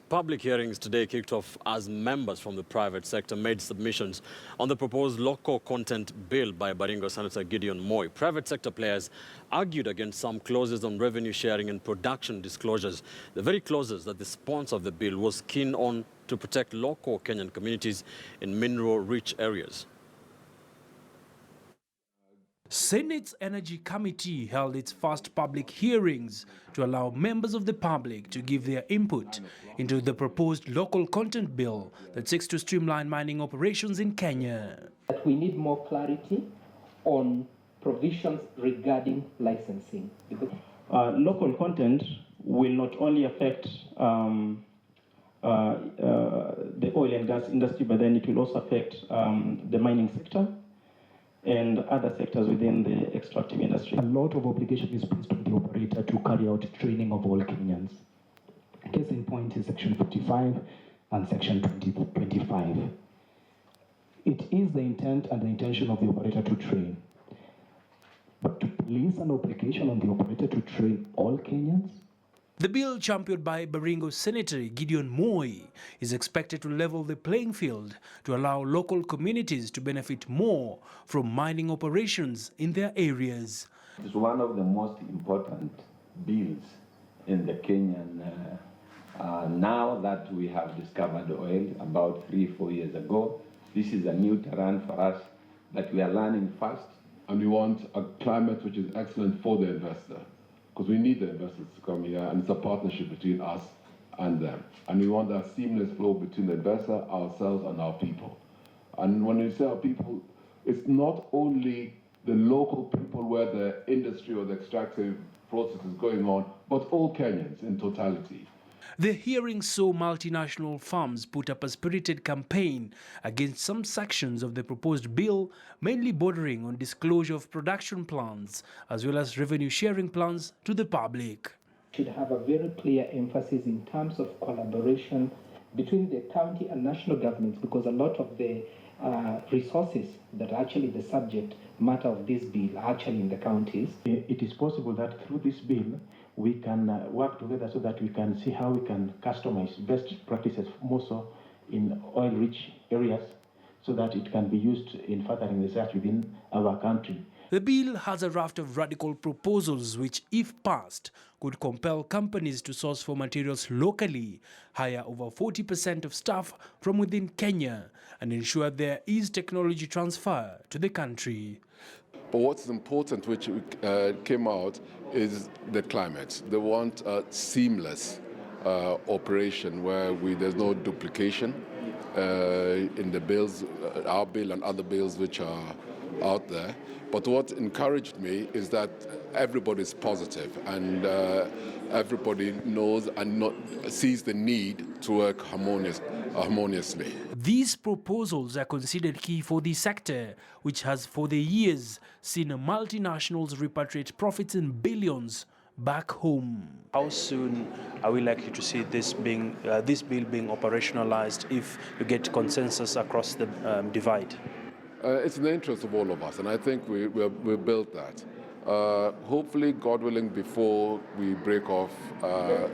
Public hearings today kicked off as members from the private sector made submissions on the proposed local content bill by Baringo Senator Gideon Moi. Private sector players argued against some clauses on revenue sharing and production disclosures, the very clauses that the sponsor of the bill was keen on to protect local Kenyan communities in mineral-rich areas. Senate's Energy Committee held its first public hearings to allow members of the public to give their input into the proposed local content bill that seeks to streamline mining operations in Kenya. That we need more clarity on provisions regarding licensing. Local content will not only affect the oil and gas industry, but then it will also affect the mining sector and other sectors within the extractive industry. A lot of obligation is placed on the operator to carry out training of all Kenyans. Case in point is Section 55 and Section 2025. It is the intent and the intention of the operator to train. But to place an obligation on the operator to train all Kenyans? The bill, championed by Baringo Senator Gideon Moi, is expected to level the playing field to allow local communities to benefit more from mining operations in their areas. It's one of the most important bills in the Kenyan. Now that we have discovered oil about 3-4 years ago, this is a new terrain for us, but we are learning fast. And we want a climate which is excellent for the investor, because we need the investors to come here, and it's a partnership between us and them. And we want that seamless flow between the investor, ourselves, and our people. And when we say our people, it's not only the local people where the industry or the extractive process is going on, but all Kenyans in totality. The hearing saw multinational firms put up a spirited campaign against some sections of the proposed bill, mainly bordering on disclosure of production plans, as well as revenue sharing plans to the public. Should have a very clear emphasis in terms of collaboration between the county and national governments, because a lot of the resources that are actually the subject matter of this bill are actually in the counties. It is possible that through this bill, we can work together so that we can see how we can customize best practices, more so in oil-rich areas, so that it can be used in furthering research within our country. The bill has a raft of radical proposals which, if passed, could compel companies to source for materials locally, hire over 40% of staff from within Kenya, and ensure there is technology transfer to the country. But what's important, which came out, is the climate. They want a seamless operation where there's no duplication in the bills, our bill and other bills which are out there. But what encouraged me is that everybody's positive, and everybody knows and sees the need to work harmoniously. These proposals are considered key for the sector, which has for the years seen multinationals repatriate profits in billions back home. How soon are we likely to see this bill being operationalized if you get consensus across the divide? It's in the interest of all of us, and I think we built that. Hopefully, God willing, before we break off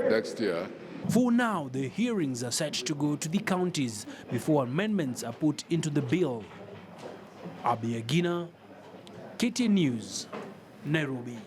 next year. For now, the hearings are set to go to the counties before amendments are put into the bill. Abiyagina, KTN News, Nairobi.